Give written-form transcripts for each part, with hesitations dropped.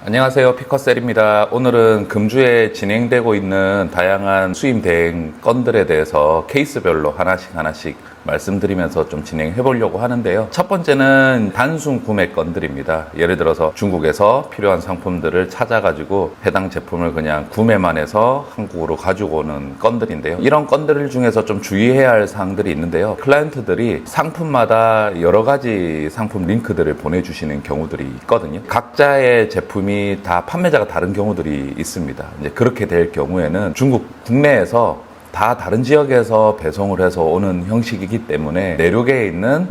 안녕하세요. 피커셀입니다. 오늘은 금주에 진행되고 있는 다양한 수임 대행 건들에 대해서 케이스별로 하나씩 말씀드리면서 좀 진행해 보려고 하는데요. 첫 번째는 단순 구매 건들입니다. 예를 들어서 중국에서 필요한 상품들을 찾아가지고 해당 제품을 그냥 구매만 해서 한국으로 가지고 오는 건들인데요. 이런 건들 중에서 좀 주의해야 할 사항들이 있는데요. 클라이언트들이 상품마다 여러 가지 상품 링크들을 보내주시는 경우들이 있거든요. 각자의 제품이 다 판매자가 다른 경우들이 있습니다. 이제 그렇게 될 경우에는 중국 국내에서 다 다른 지역에서 배송을 해서 오는 형식이기 때문에 내륙에 있는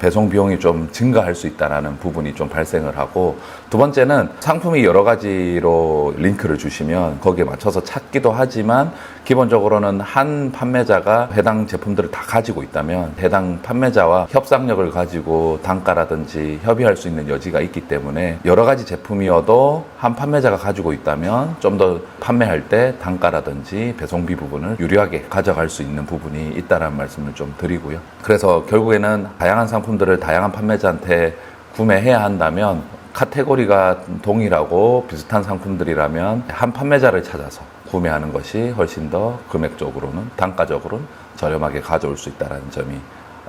배송 비용이 좀 증가할 수 있다는 부분이 좀 발생을 하고, 두 번째는 상품이 여러 가지로 링크를 주시면 거기에 맞춰서 찾기도 하지만 기본적으로는 한 판매자가 해당 제품들을 다 가지고 있다면 해당 판매자와 협상력을 가지고 단가라든지 협의할 수 있는 여지가 있기 때문에 여러 가지 제품이어도 한 판매자가 가지고 있다면 좀 더 판매할 때 단가라든지 배송비 부분을 유리하게 가져갈 수 있는 부분이 있다는 말씀을 좀 드리고요. 그래서 결국에는 다양한 상품들을 다양한 판매자한테 구매해야 한다면 카테고리가 동일하고 비슷한 상품들이라면 한 판매자를 찾아서 구매하는 것이 훨씬 더 금액적으로는 단가적으로는 저렴하게 가져올 수 있다는 점이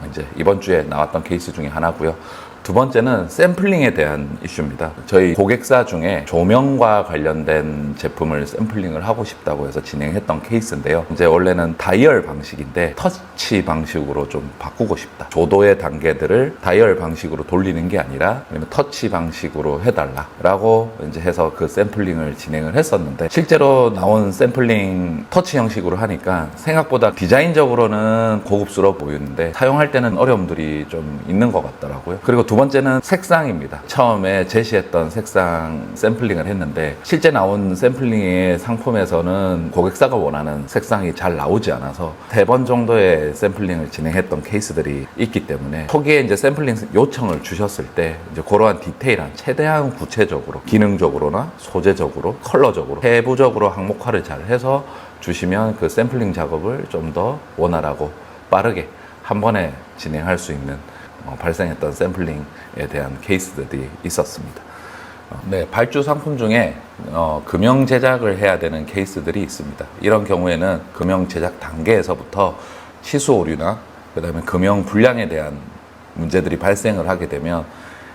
이제 이번 주에 나왔던 케이스 중에 하나고요. 두 번째는 샘플링에 대한 이슈입니다. 저희 고객사 중에 조명과 관련된 제품을 샘플링을 하고 싶다고 해서 진행했던 케이스인데요. 이제 원래는 다이얼 방식인데 터치 방식으로 좀 바꾸고 싶다. 조도의 단계들을 다이얼 방식으로 돌리는 게 아니라 아니면 터치 방식으로 해달라라고 이제 해서 그 샘플링을 진행을 했었는데, 실제로 나온 샘플링 터치 형식으로 하니까 생각보다 디자인적으로는 고급스러워 보이는데 사용할 때는 어려움들이 좀 있는 것 같더라고요. 그리고 두 번째는 색상입니다. 처음에 제시했던 색상 샘플링을 했는데 실제 나온 샘플링의 상품에서는 고객사가 원하는 색상이 잘 나오지 않아서 3번 정도의 샘플링을 진행했던 케이스들이 있기 때문에 초기에 이제 샘플링 요청을 주셨을 때 이제 그러한 디테일한 최대한 구체적으로 기능적으로나 소재적으로 컬러적으로 세부적으로 항목화를 잘 해서 주시면 그 샘플링 작업을 좀 더 원활하고 빠르게 한 번에 진행할 수 있는 발생했던 샘플링에 대한 케이스들이 있었습니다. 네, 발주 상품 중에 금형 제작을 해야 되는 케이스들이 있습니다. 이런 경우에는 금형 제작 단계에서부터 치수 오류나 그다음에 금형 불량에 대한 문제들이 발생을 하게 되면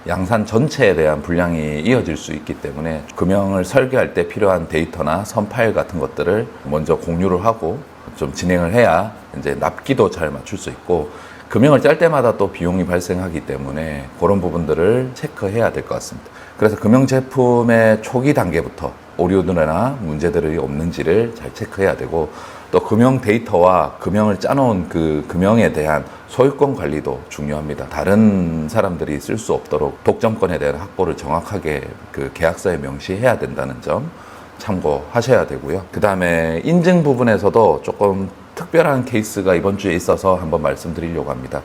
양산 전체에 대한 불량이 이어질 수 있기 때문에 금형을 설계할 때 필요한 데이터나 선 파일 같은 것들을 먼저 공유를 하고 좀 진행을 해야 이제 납기도 잘 맞출 수 있고, 금형을 짤 때마다 또 비용이 발생하기 때문에 그런 부분들을 체크해야 될 것 같습니다. 그래서 금형 제품의 초기 단계부터 오류들이나 문제들이 없는지를 잘 체크해야 되고, 또 금형 데이터와 금형을 짜놓은 그 금형에 대한 소유권 관리도 중요합니다. 다른 사람들이 쓸 수 없도록 독점권에 대한 확보를 정확하게 그 계약서에 명시해야 된다는 점 참고하셔야 되고요. 그 다음에 인증 부분에서도 조금 특별한 케이스가 이번 주에 있어서 한번 말씀드리려고 합니다.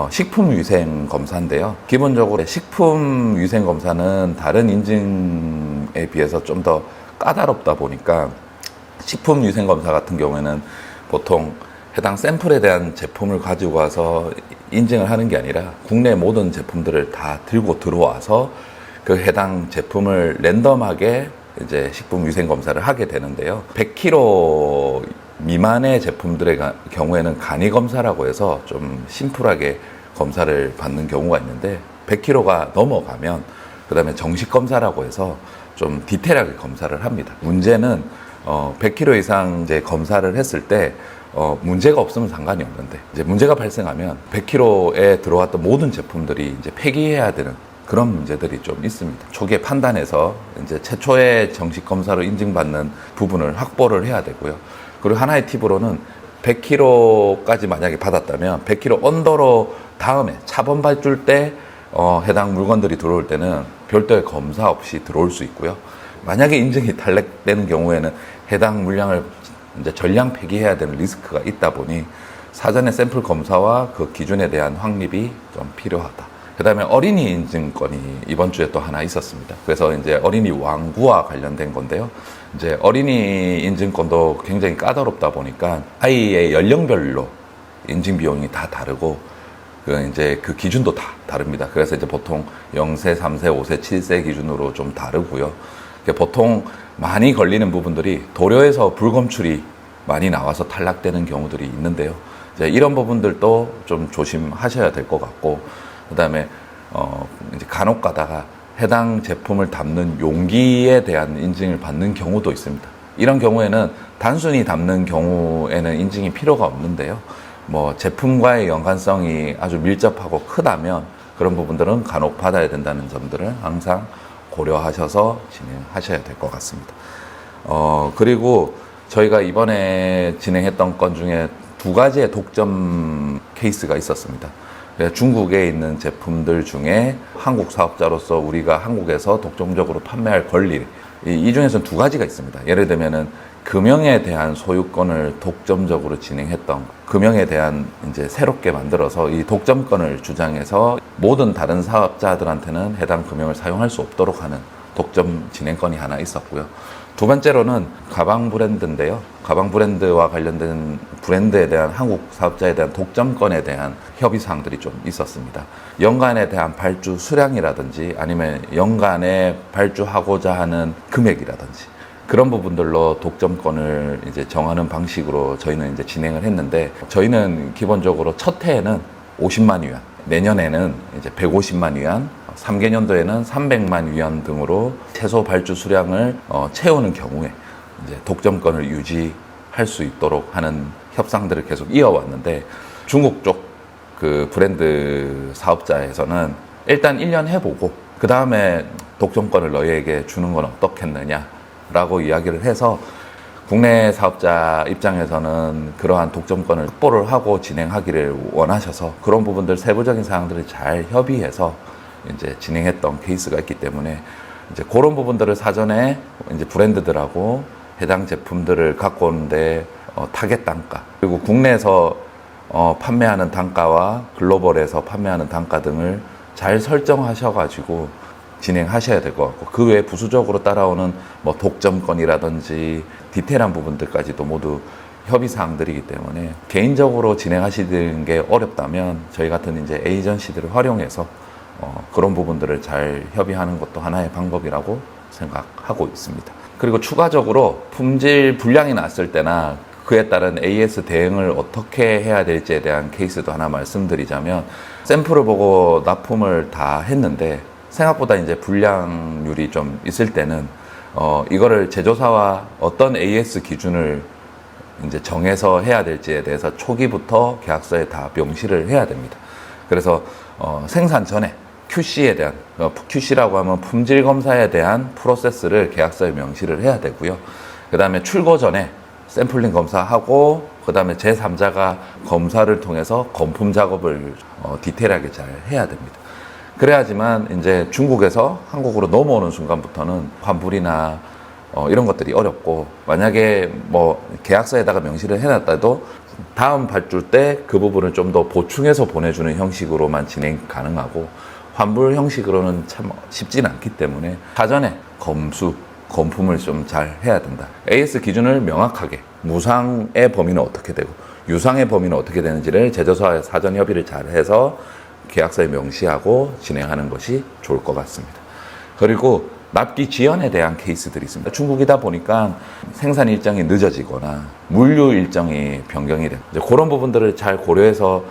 식품위생검사인데요. 기본적으로 식품위생검사는 다른 인증에 비해서 좀 더 까다롭다 보니까 식품위생검사 같은 경우에는 보통 해당 샘플에 대한 제품을 가지고 와서 인증을 하는 게 아니라 국내 모든 제품들을 다 들고 들어와서 그 해당 제품을 랜덤하게 이제 식품위생검사를 하게 되는데요. 100kg 미만의 제품들의 경우에는 간이검사라고 해서 좀 심플하게 검사를 받는 경우가 있는데, 100kg가 넘어가면 그 다음에 정식검사라고 해서 좀 디테일하게 검사를 합니다. 문제는 100kg 이상 이제 검사를 했을 때 문제가 없으면 상관이 없는데, 이제 문제가 발생하면 100kg에 들어왔던 모든 제품들이 이제 폐기해야 되는 그런 문제들이 좀 있습니다. 초기에 판단해서 이제 최초의 정식 검사로 인증받는 부분을 확보를 해야 되고요. 그리고 하나의 팁으로는 100kg까지 만약에 받았다면 100kg 언더로 다음에 차번 발줄 때 해당 물건들이 들어올 때는 별도의 검사 없이 들어올 수 있고요. 만약에 인증이 탈락되는 경우에는 해당 물량을 이제 전량 폐기해야 되는 리스크가 있다 보니 사전에 샘플 검사와 그 기준에 대한 확립이 좀 필요하다. 그 다음에 어린이 인증권이 이번 주에 또 하나 있었습니다. 그래서 이제 어린이 왕구와 관련된 건데요. 이제 어린이 인증권도 굉장히 까다롭다 보니까 아이의 연령별로 인증 비용이 다 다르고, 이제 그 기준도 다 다릅니다. 그래서 이제 보통 0세, 3세, 5세, 7세 기준으로 좀 다르고요. 보통 많이 걸리는 부분들이 도료에서 불검출이 많이 나와서 탈락되는 경우들이 있는데요. 이제 이런 부분들도 좀 조심하셔야 될 것 같고, 그다음에 이제 간혹 가다가 해당 제품을 담는 용기에 대한 인증을 받는 경우도 있습니다. 이런 경우에는 단순히 담는 경우에는 인증이 필요가 없는데요. 뭐 제품과의 연관성이 아주 밀접하고 크다면 그런 부분들은 간혹 받아야 된다는 점들을 항상 고려하셔서 진행하셔야 될 것 같습니다. 그리고 저희가 이번에 진행했던 건 중에 2가지의 독점 케이스가 있었습니다. 중국에 있는 제품들 중에 한국 사업자로서 우리가 한국에서 독점적으로 판매할 권리, 이 중에서는 2가지가 있습니다. 예를 들면은 금형에 대한 소유권을 독점적으로 진행했던, 금형에 대한 이제 새롭게 만들어서 이 독점권을 주장해서 모든 다른 사업자들한테는 해당 금형을 사용할 수 없도록 하는 독점 진행권이 하나 있었고요. 2번째로는 가방 브랜드인데요. 가방 브랜드와 관련된 브랜드에 대한 한국 사업자에 대한 독점권에 대한 협의 사항들이 좀 있었습니다. 연간에 대한 발주 수량이라든지 아니면 연간에 발주하고자 하는 금액이라든지 그런 부분들로 독점권을 이제 정하는 방식으로 저희는 이제 진행을 했는데, 저희는 기본적으로 첫 해에는 50만 위안, 내년에는 이제 150만 위안, 3개년도에는 300만 위안 등으로 최소 발주 수량을 채우는 경우에 이제 독점권을 유지할 수 있도록 하는 협상들을 계속 이어왔는데, 중국 쪽 그 브랜드 사업자에서는 일단 1년 해보고 그 다음에 독점권을 너희에게 주는 건 어떻겠느냐라고 이야기를 해서, 국내 사업자 입장에서는 그러한 독점권을 확보를 하고 진행하기를 원하셔서 그런 부분들 세부적인 사항들을 잘 협의해서 이제 진행했던 케이스가 있기 때문에, 이제 그런 부분들을 사전에 이제 브랜드들하고 해당 제품들을 갖고 오는데 타겟 단가, 그리고 국내에서 판매하는 단가와 글로벌에서 판매하는 단가 등을 잘 설정하셔가지고 진행하셔야 될 것 같고, 그 외에 부수적으로 따라오는 뭐 독점권이라든지 디테일한 부분들까지도 모두 협의 사항들이기 때문에 개인적으로 진행하시는 게 어렵다면 저희 같은 이제 에이전시들을 활용해서 그런 부분들을 잘 협의하는 것도 하나의 방법이라고 생각하고 있습니다. 그리고 추가적으로 품질 불량이 났을 때나 그에 따른 AS 대응을 어떻게 해야 될지에 대한 케이스도 하나 말씀드리자면, 샘플을 보고 납품을 다 했는데 생각보다 이제 불량률이 좀 있을 때는 이거를 제조사와 어떤 AS 기준을 이제 정해서 해야 될지에 대해서 초기부터 계약서에 다 명시를 해야 됩니다. 그래서 생산 전에 QC에 대한, QC라고 하면 품질 검사에 대한 프로세스를 계약서에 명시를 해야 되고요. 그 다음에 출고 전에 샘플링 검사하고, 그 다음에 제3자가 검사를 통해서 건품 작업을 디테일하게 잘 해야 됩니다. 그래야지만 이제 중국에서 한국으로 넘어오는 순간부터는 환불이나 이런 것들이 어렵고, 만약에 뭐 계약서에다가 명시를 해놨다도 다음 발주 때 그 부분을 좀 더 보충해서 보내주는 형식으로만 진행 가능하고, 환불 형식으로는 참 쉽지는 않기 때문에 사전에 건품을 좀 잘 해야 된다. AS 기준을 명확하게, 무상의 범위는 어떻게 되고 유상의 범위는 어떻게 되는지를 제조사와 사전 협의를 잘 해서 계약서에 명시하고 진행하는 것이 좋을 것 같습니다. 그리고 납기 지연에 대한 케이스들이 있습니다. 중국이다 보니까 생산 일정이 늦어지거나 물류 일정이 변경이 됩니다. 그런 부분들을 잘 고려해서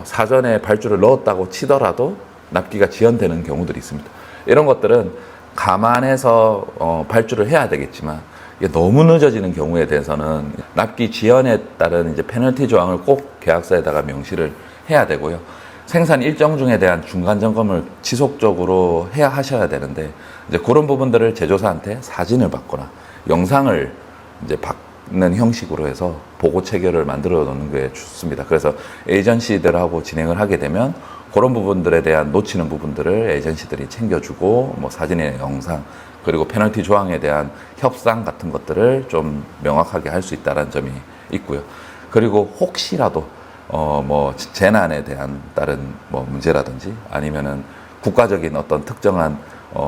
사전에 발주를 넣었다고 치더라도 납기가 지연되는 경우들이 있습니다. 이런 것들은 감안해서 발주를 해야 되겠지만, 이게 너무 늦어지는 경우에 대해서는 납기 지연에 따른 이제 페널티 조항을 꼭 계약서에다가 명시를 해야 되고요. 생산 일정 중에 대한 중간 점검을 지속적으로 하셔야 되는데, 이제 그런 부분들을 제조사한테 사진을 받거나 영상을 이제 받는 형식으로 해서 보고 체결을 만들어 놓는 게 좋습니다. 그래서 에이전시들하고 진행을 하게 되면 그런 부분들에 대한 놓치는 부분들을 에이전시들이 챙겨주고, 뭐 사진이나 영상, 그리고 페널티 조항에 대한 협상 같은 것들을 좀 명확하게 할 수 있다는 점이 있고요. 그리고 혹시라도 뭐 재난에 대한 다른 뭐 문제라든지 아니면은 국가적인 어떤 특정한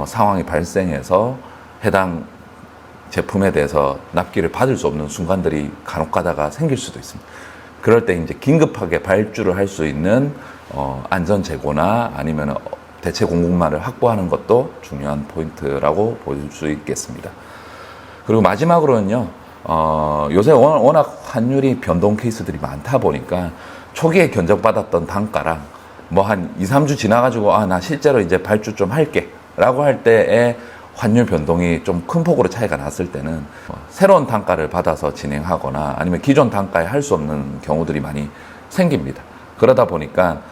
상황이 발생해서 해당 제품에 대해서 납기를 받을 수 없는 순간들이 간혹 가다가 생길 수도 있습니다. 그럴 때 이제 긴급하게 발주를 할 수 있는 안전 재고나 아니면 대체 공급망을 확보하는 것도 중요한 포인트라고 볼 수 있겠습니다. 그리고 마지막으로는요, 요새 워낙 환율이 변동 케이스들이 많다 보니까 초기에 견적받았던 단가랑 뭐 한 2, 3주 지나가지고 나 실제로 이제 발주 좀 할게 라고 할 때에 환율 변동이 좀 큰 폭으로 차이가 났을 때는 새로운 단가를 받아서 진행하거나 아니면 기존 단가에 할 수 없는 경우들이 많이 생깁니다. 그러다 보니까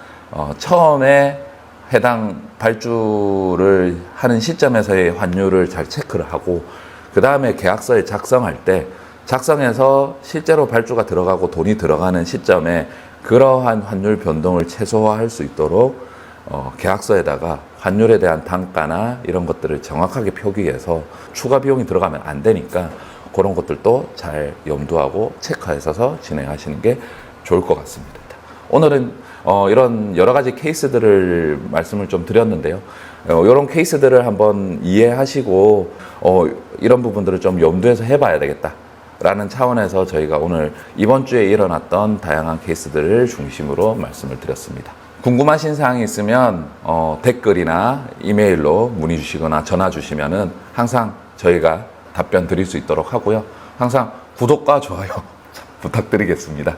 처음에 해당 발주를 하는 시점에서의 환율을 잘 체크를 하고 그 다음에 계약서에 작성할 때 작성해서 실제로 발주가 들어가고 돈이 들어가는 시점에 그러한 환율 변동을 최소화할 수 있도록 계약서에다가 환율에 대한 단가나 이런 것들을 정확하게 표기해서 추가 비용이 들어가면 안 되니까 그런 것들도 잘 염두하고 체크하셔서 진행하시는 게 좋을 것 같습니다. 오늘은 이런 여러 가지 케이스들을 말씀을 좀 드렸는데요. 이런 케이스들을 한번 이해하시고 이런 부분들을 좀 염두해서 해봐야 되겠다 라는 차원에서 저희가 오늘 이번 주에 일어났던 다양한 케이스들을 중심으로 말씀을 드렸습니다. 궁금하신 사항이 있으면 댓글이나 이메일로 문의 주시거나 전화 주시면은 항상 저희가 답변 드릴 수 있도록 하고요. 항상 구독과 좋아요 부탁드리겠습니다.